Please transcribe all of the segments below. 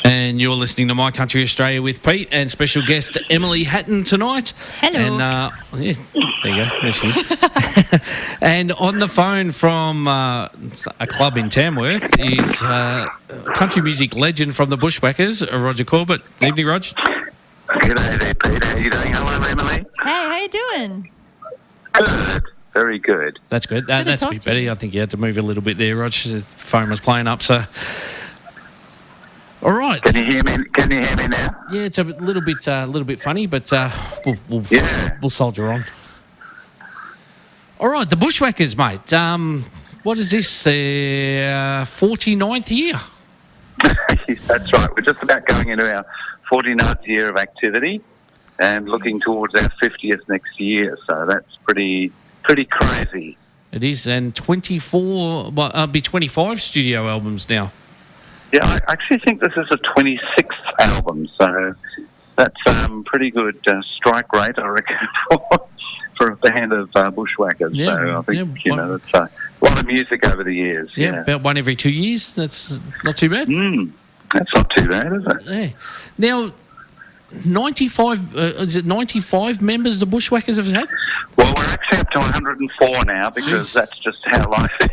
And you're listening to My Country Australia with Pete and special guest Emily Hatton tonight. Hello. And yeah, there you go. There she is. And on the phone from a club in Tamworth is country music legend from the Bushwhackers, Roger Corbett. Evening, Rog. G'day there, Pete. How you doing? Hello, Emily. Hey, how you doing? Good. Very good. That's good. That's a bit better. I think you had to move a little bit there, Rog. The phone was playing up, so... All right. Can you hear me? Can you hear me now? Yeah, it's a little bit funny, but we'll soldier on. All right, the Bushwhackers, mate. What is this? 49th year? That's right. We're just about going into our 49th year of activity and looking towards our 50th next year. So that's pretty crazy. It is, and 24. Well, it'll be 25 studio albums now. Yeah, I actually think this is a 26th album, so that's pretty good strike rate, I reckon, for a band of bushwhackers. Yeah, so I think, it's a lot of music over the years. Yeah, about one every 2 years. That's not too bad. That's not too bad, is it? Yeah. Now, 95, is it 95 members the Bushwhackers have had? Well, we're actually up to 104 now because that's just how life is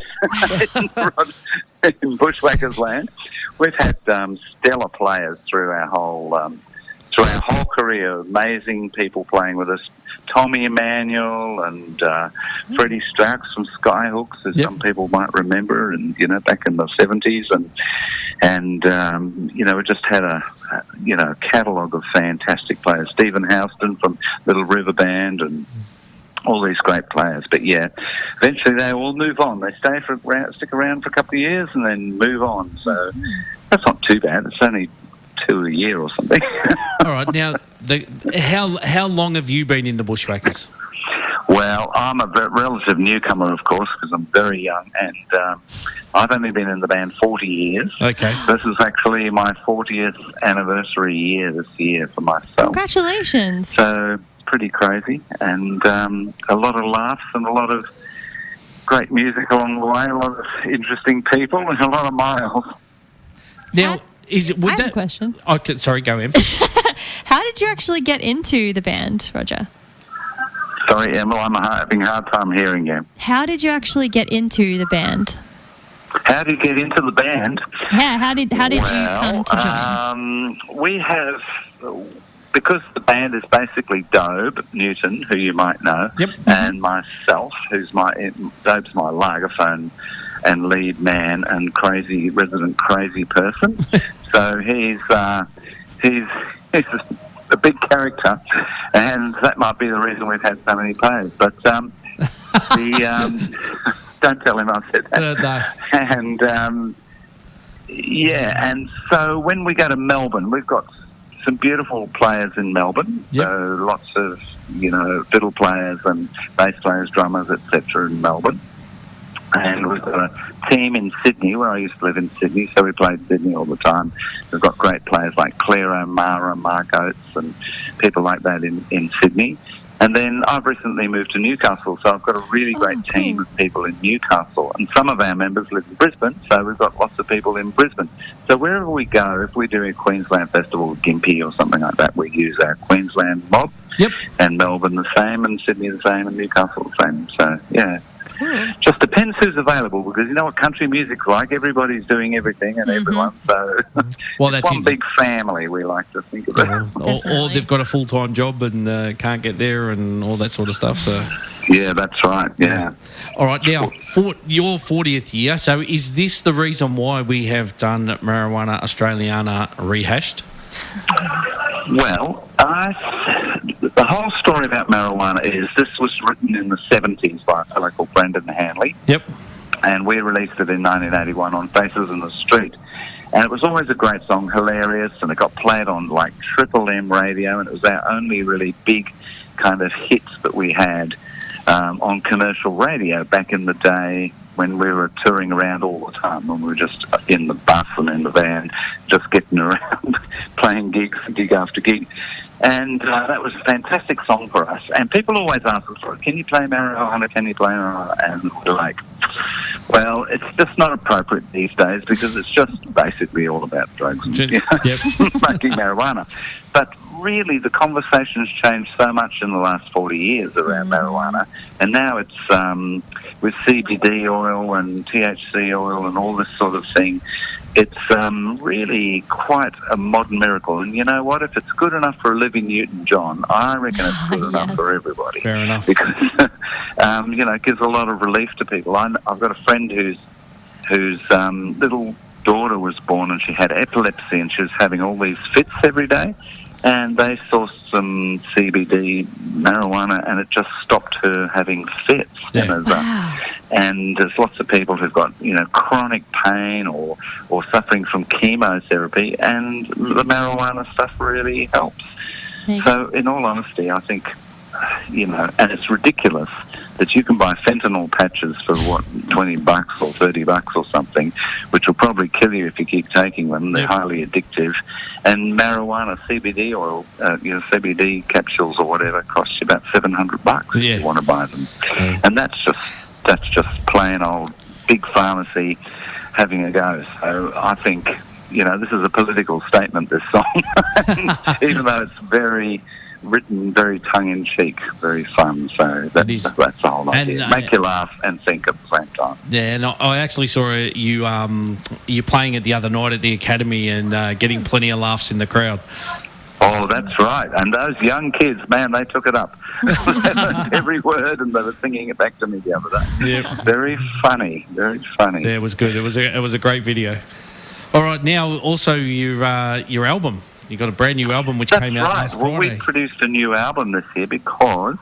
in Bushwhackers land. We've had stellar players through our whole career. Amazing people playing with us. Tommy Emmanuel and Freddie Strauss from Skyhooks, as some people might remember, and back in the 70s, and we just had a catalogue of fantastic players. Stephen Houston from Little River Band and all these great players. But yeah, eventually they all move on. They stick around for a couple of years and then move on. So that's not too bad. It's only 2 a year or something. All right. Now, how long have you been in the Bushwhackers? Well, I'm a relative newcomer, of course, because I'm very young, and I've only been in the band 40 years. Okay. This is actually my 40th anniversary year this year for myself. Congratulations. So pretty crazy, and a lot of laughs and a lot of great music along the way, a lot of interesting people, and a lot of miles. Now, I have a question. Oh, sorry, go in. How did you actually get into the band, Roger? Sorry, Emma, I'm having a hard time hearing you. How did you actually get into the band? How did you get into the band? Yeah, how did you come to join? We have... Because the band is basically Dobe Newton, who you might know, and myself, Dobe's my lagerphone and lead man and resident crazy person. So he's a big character, and that might be the reason we've had so many players. But don't tell him I said that. No. And so when we go to Melbourne, we've got some beautiful players in Melbourne. So lots of fiddle players and bass players, drummers, etc. in Melbourne. And we've got a team in Sydney, where I used to live in Sydney, so we played Sydney all the time. We've got great players like Claire O'Mara, Mark Oates, and people like that in Sydney. And then I've recently moved to Newcastle, so I've got a really great team of people in Newcastle. And some of our members live in Brisbane, so we've got lots of people in Brisbane. So wherever we go, if we do a Queensland festival, Gympie or something like that, we use our Queensland mob. And Melbourne the same, and Sydney the same, and Newcastle the same. So, yeah. Just depends who's available, because you know what country music's like. Everybody's doing everything and everyone. So it's one big family, we like to think of it. Or they've got a full-time job and can't get there and all that sort of stuff. So yeah, that's right. Yeah. All right. Now, for your 40th year, so is this the reason why we have done Marijuana Australiana Rehashed? Well, the whole story about marijuana is this was written in the 70s by a fellow called Brendan Hanley. And we released it in 1981 on Faces in the Street. And it was always a great song, hilarious, and it got played on like Triple M radio, and it was our only really big kind of hits that we had on commercial radio back in the day when we were touring around all the time, when we were just in the bus and in the van, just getting around, playing gigs, gig after gig. And that was a fantastic song for us. And people always ask us, can you play marijuana? Can you play marijuana? And we're like, well, it's just not appropriate these days because it's just basically all about drugs and smoking marijuana. But really, the conversation's changed so much in the last 40 years around marijuana. And now it's with CBD oil and THC oil and all this sort of thing. It's really quite a modern miracle. And you know what? If it's good enough for Olivia Newton-John, I reckon it's good enough for everybody. Fair enough. Because, it gives a lot of relief to people. I've got a friend whose little daughter was born and she had epilepsy and she was having all these fits every day. And they sourced some CBD marijuana and it just stopped her having fits. Yeah. And there's lots of people who've got, chronic pain or suffering from chemotherapy, and the marijuana stuff really helps. So, in all honesty, I think, and it's ridiculous that you can buy fentanyl patches for, $20 or $30 or something, which will probably kill you if you keep taking them. They're highly addictive. And marijuana, CBD oil, CBD capsules or whatever, costs you about $700 if you want to buy them. And that's just plain old big pharmacy having a go. So I think, this is a political statement, this song, even though it's written very tongue-in-cheek, very fun. So that's the whole idea. Make you laugh and think at the same time. Yeah, and I actually saw you playing it the other night at the Academy and getting plenty of laughs in the crowd. Oh, that's right. And those young kids, man, they took it up. They learned every word and they were singing it back to me the other day. Yep. Very funny, very funny. Yeah, it was good. It was a great video. All right, now also your album. You got a brand new album which came out last Friday. Well, we produced a new album this year because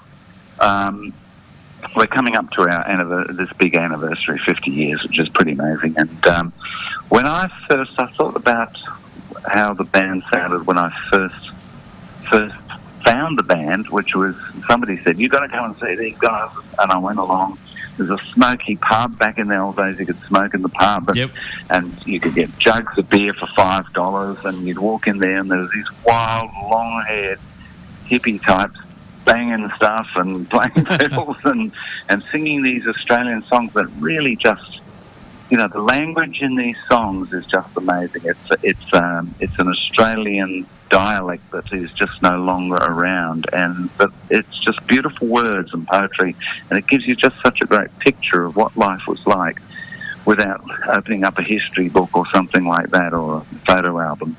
we're coming up to our this big anniversary, 50 years, which is pretty amazing. And when I thought about how the band sounded when I first found the band, which was, somebody said, you got to go and see these guys. And I went along. There's a smoky pub. Back in the old days, you could smoke in the pub. And you could get jugs of beer for $5. And you'd walk in there and there was these wild, long-haired hippie types banging stuff and playing fiddles and singing these Australian songs that really just, the language in these songs is just amazing. It's an Australian dialect that is just no longer around, but it's just beautiful words and poetry, and it gives you just such a great picture of what life was like without opening up a history book or something like that or a photo album.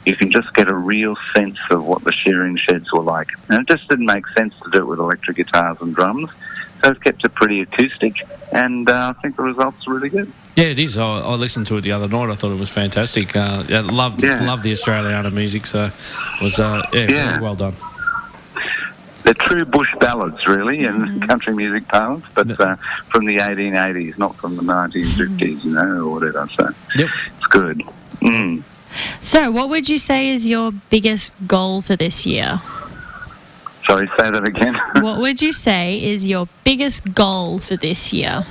You can just get a real sense of what the shearing sheds were like. And it just didn't make sense to do it with electric guitars and drums, so it's kept it pretty acoustic, and I think the results are really good. Yeah, it is. I listened to it the other night. I thought it was fantastic. Loved the Australiana music, so it was very well done. They're true bush ballads, really, in country music parlance, but from the 1880s, not from the 1950s, or whatever. So it's good. Mm. So, what would you say is your biggest goal for this year? Sorry, say that again. What would you say is your biggest goal for this year?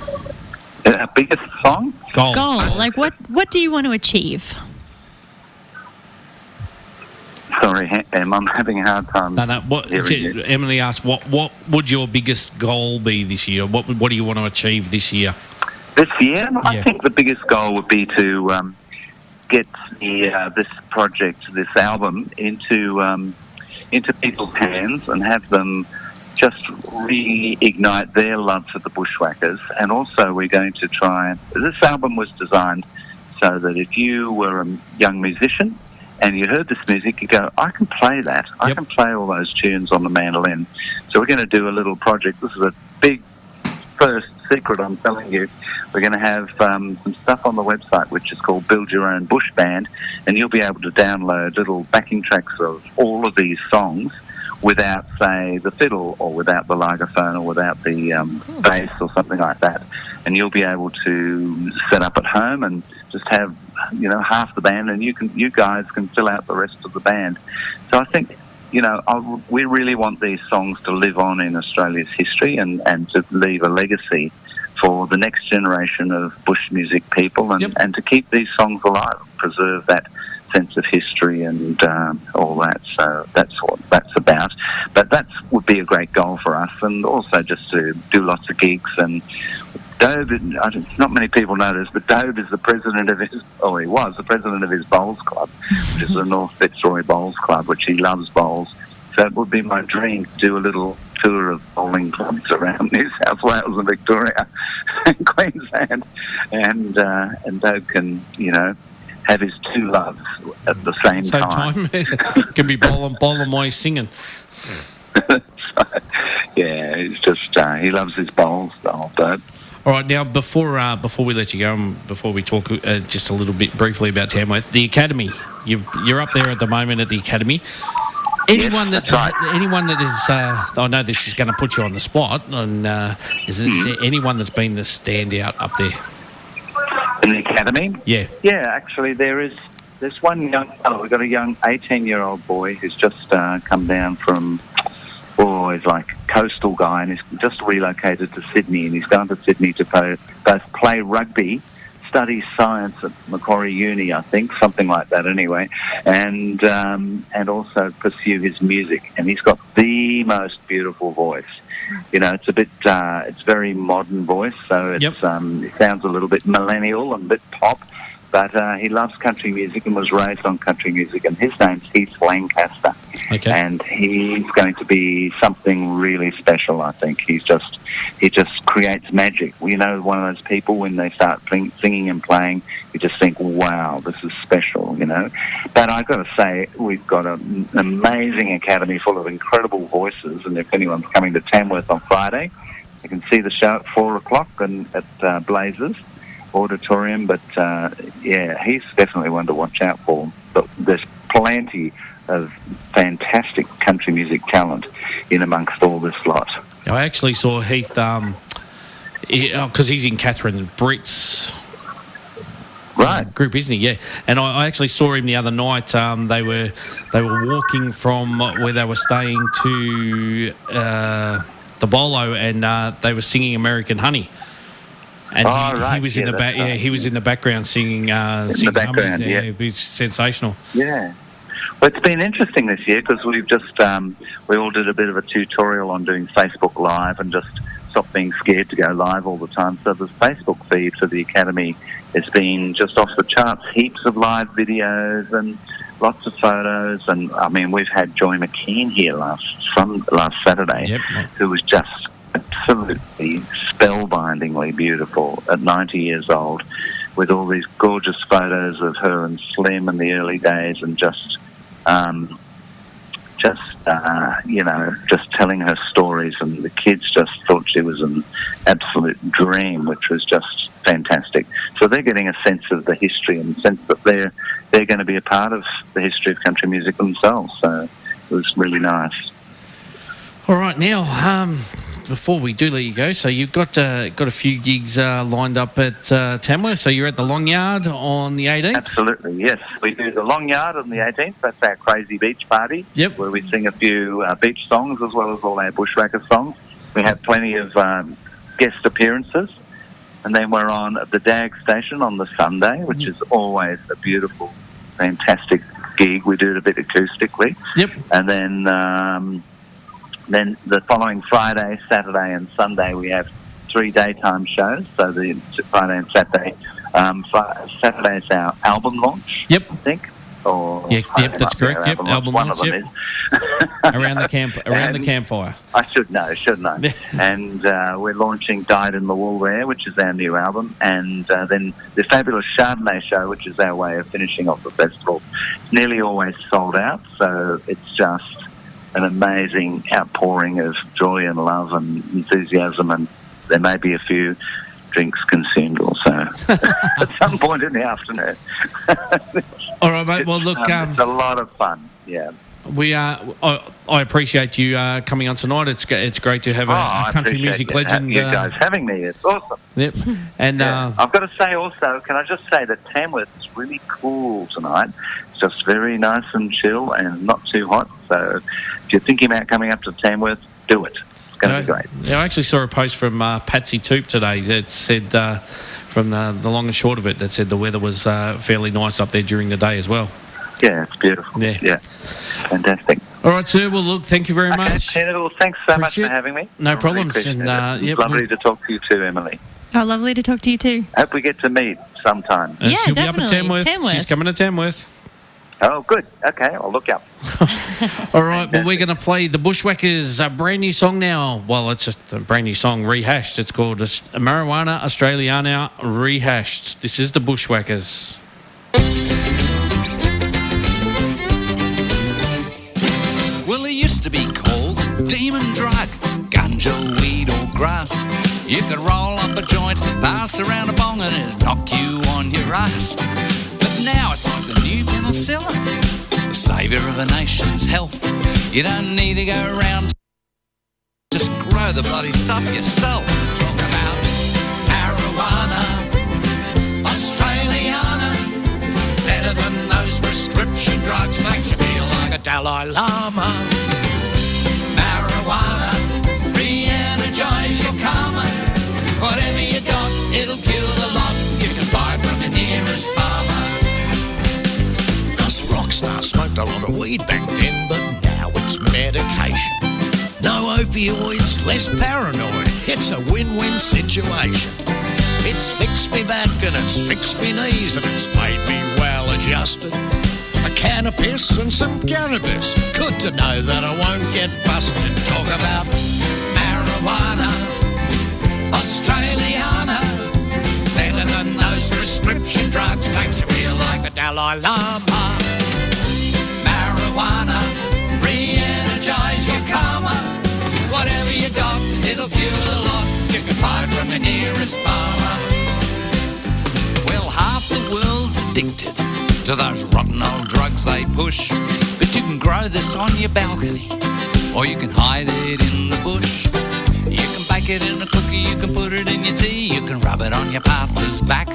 Biggest song? Goal. Like, what do you want to achieve? Sorry, Em, I'm having a hard time. Emily asked, what would your biggest goal be this year? What do you want to achieve this year? This year? I think the biggest goal would be to get this project, this album, into people's hands and have them just reignite their love for the Bushwhackers. And also we're going to try and... This album was designed so that if you were a young musician and you heard this music, you go, I can play that. I can play all those tunes on the mandolin. So we're going to do a little project. This is a big first secret, I'm telling you. We're going to have some stuff on the website which is called Build Your Own Bush Band, and you'll be able to download little backing tracks of all of these songs without, say, the fiddle or without the ligaphone or without the bass or something like that. And you'll be able to set up at home and just have, half the band, and you guys can fill out the rest of the band. So I think, we really want these songs to live on in Australia's history and to leave a legacy for the next generation of bush music people and to keep these songs alive, preserve that sense of history and all that. So that's what that's about. But that would be a great goal for us, and also just to do lots of gigs. And Dobe, not many people know this, but Dobe is the president of his, or he was the president of his bowls club, which is the North Fitzroy Bowls Club, which he loves bowls. So it would be my dream to do a little tour of bowling clubs around New South Wales and Victoria and Queensland, and Dobe can, have his two loves at the same time. Can be bowling while he's singing. Yeah, he's just he loves his bowls, Dobe. All right, now before we let you go, and before we talk just a little bit briefly about Tamworth, the academy. You're up there at the moment at the academy. Anyone that is, I know this is going to put you on the spot. And is there anyone that's been the standout up there in the academy? Yeah. Yeah, actually, there's one we've got a young 18-year-old boy who's just come down from. He's like a coastal guy, and he's just relocated to Sydney, and he's gone to Sydney to both play rugby, study science at Macquarie Uni, I think, something like that anyway, and also pursue his music. And he's got the most beautiful voice. It's a bit, it's very modern voice, so it's, it sounds a little bit millennial and a bit pop, but he loves country music and was raised on country music, and his name's Heath Lancaster. Okay. And he's going to be something really special, I think. He just creates magic. One of those people, when they start singing and playing, you just think, wow, this is special, But I've got to say, we've got an amazing academy full of incredible voices, and if anyone's coming to Tamworth on Friday, you can see the show at 4 o'clock and at Blazers Auditorium. But, he's definitely one to watch out for. But there's plenty of fantastic country music talent in amongst all this lot. I actually saw Heath, because he's in Catherine Britt's group, isn't he? Yeah, and I actually saw him the other night. They were walking from where they were staying to the Bolo, and they were singing American Honey. And he was in the back. Yeah, he was in the background singing. Singing numbers there. It was sensational. Yeah. Well, it's been interesting this year because we've just, we all did a bit of a tutorial on doing Facebook Live and just stop being scared to go live all the time. So the Facebook feed for the Academy has been just off the charts, heaps of live videos and lots of photos. And, I mean, we've had Joy McKean here last Saturday, who was just absolutely spellbindingly beautiful at 90 years old, with all these gorgeous photos of her and Slim in the early days, and just telling her stories, and the kids just thought she was an absolute dream, which was just fantastic. So they're getting a sense of the history and sense that they're going to be a part of the history of country music themselves. So it was really nice. All right, now, before we do let you go, so you've got a few gigs lined up at Tamworth. So you're at the Long Yard on the 18th? Absolutely, yes. We do the Long Yard on the 18th. That's our crazy beach party, where we sing a few beach songs as well as all our bushwhacker songs. We have plenty of guest appearances. And then we're on at the DAG station on the Sunday, which is always a beautiful, fantastic gig. We do it a bit acoustically. Yep. And then the following Friday, Saturday and Sunday, we have 3 daytime shows. So the Friday and Saturday. Saturday's our album launch, I think. Or that's correct. Yep, album launch. One of them is. around the campfire. I should know, shouldn't I? And we're launching Dyed in the Wool there, which is our new album. And then the Fabulous Chardonnay show, which is our way of finishing off the festival. It's nearly always sold out, so it's just an amazing outpouring of joy and love and enthusiasm, and there may be a few drinks consumed also at some point in the afternoon. All right, mate. Well, look, it's a lot of fun. Yeah, we are. I appreciate you coming on tonight. It's great to have a country music legend. You guys having me. It's awesome. Yep. And I've got to say also, can I just say that Tamworth is really cool tonight. It's just very nice and chill and not too hot. So if you're thinking about coming up to Tamworth, do it. It's going to be great. Yeah, I actually saw a post from Patsy Toop today that said, from the long and short of it, that said the weather was fairly nice up there during the day as well. Yeah, it's beautiful. Yeah. Fantastic. All right, sir. Well, look, thank you very Okay, much. Peter, well, thanks so much Appreciate for having me. No I really problems. appreciate And, it. It's lovely to talk to you too, Emily. Oh, lovely to talk to you too. Hope we get to meet sometime. And Yeah, she'll be up at definitely. Tamworth. Tamworth. She's coming to Tamworth. Oh, good. Okay, I'll look up. All right, well, we're going to play the Bushwhackers, a brand new song now. Well, it's just a brand new song rehashed. It's called Marijuana Australiana Rehashed. This is the Bushwhackers. Well, it used to be called a demon drug, ganja, weed or grass. You could roll up a joint, pass around a bong and it'd knock you on your ass. But now it's like the new penicillin, the saviour of a nation's health. You don't need to go around, just grow the bloody stuff yourself. Talk about marijuana, Australiana, better than those prescription drugs, makes you feel like a Dalai Lama. Marijuana, re-energise your karma. Whatever you got, it'll kill the lot. You can buy it from the nearest farmer. Us rock stars smoked a lot of weed back then, but now it's medication. No opioids, less paranoid. It's a win-win situation. It's fixed me back and it's fixed me knees and it's made me well adjusted. A can of piss and some cannabis. Good to know that I won't get busted. Talk about marijuana, Australiana, better than those prescription drugs, makes you feel like a Dalai Lama. Marijuana, re-energise your karma. Whatever you got, it'll kill a lot. You can buy it from the nearest farmer. Well, half the world's addicted to those rotten old drugs they push. But you can grow this on your balcony, or you can hide it in the bush. You can bake it in a cookie, you can put it in your tea, you can rub it on your partner's back.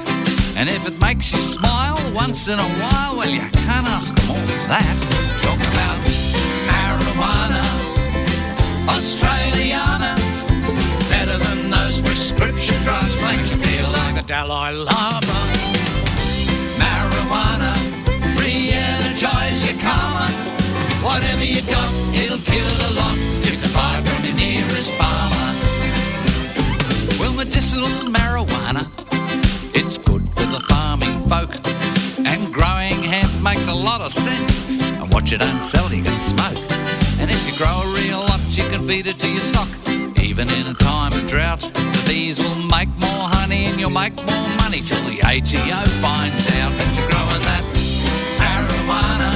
And if it makes you smile once in a while, well, you can't ask for more than that. Talk about marijuana, Australiana, better than those prescription drugs, makes you feel like the Dalai Lama. Marijuana, re-energise your karma. Whatever you got, it'll kill a lot. You can buy it from the nearest farmer. Well, medicinal marijuana, it's good for the farming folk. And growing hemp makes a lot of sense. And what you don't sell, you can smoke. And if you grow a real lot, you can feed it to your stock. Even in a time of drought, the bees will make more honey and you'll make more money till the ATO finds out that you're growing that marijuana,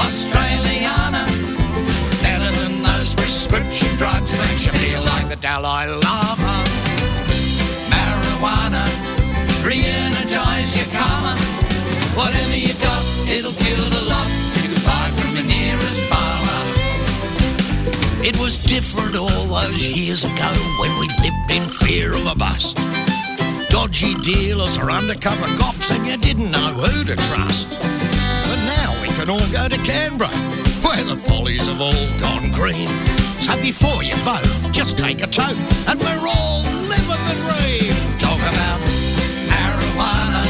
Australiana, better than those prescription drugs, makes you feel like the Dalai Lama. Marijuana, re-energise your karma. Whatever you got, it'll kill the lot. You can buy it from the nearest farmer. It was different all those years ago when we lived in fear of a bust. Dodgy dealers or undercover cops and you didn't know who to trust. But now we can all go to Canberra, where the pollies have all gone green. So before you vote, just take a toke and we're all living the dream. Talk about marijuana,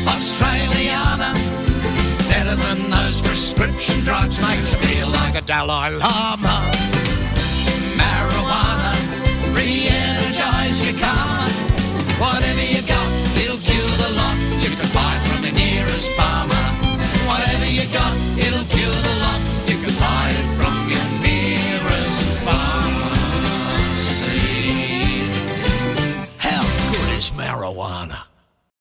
Australiana, better than those prescription drugs, makes you feel like a Dalai Lama. Marijuana, re-energise your karma. Whatever you got,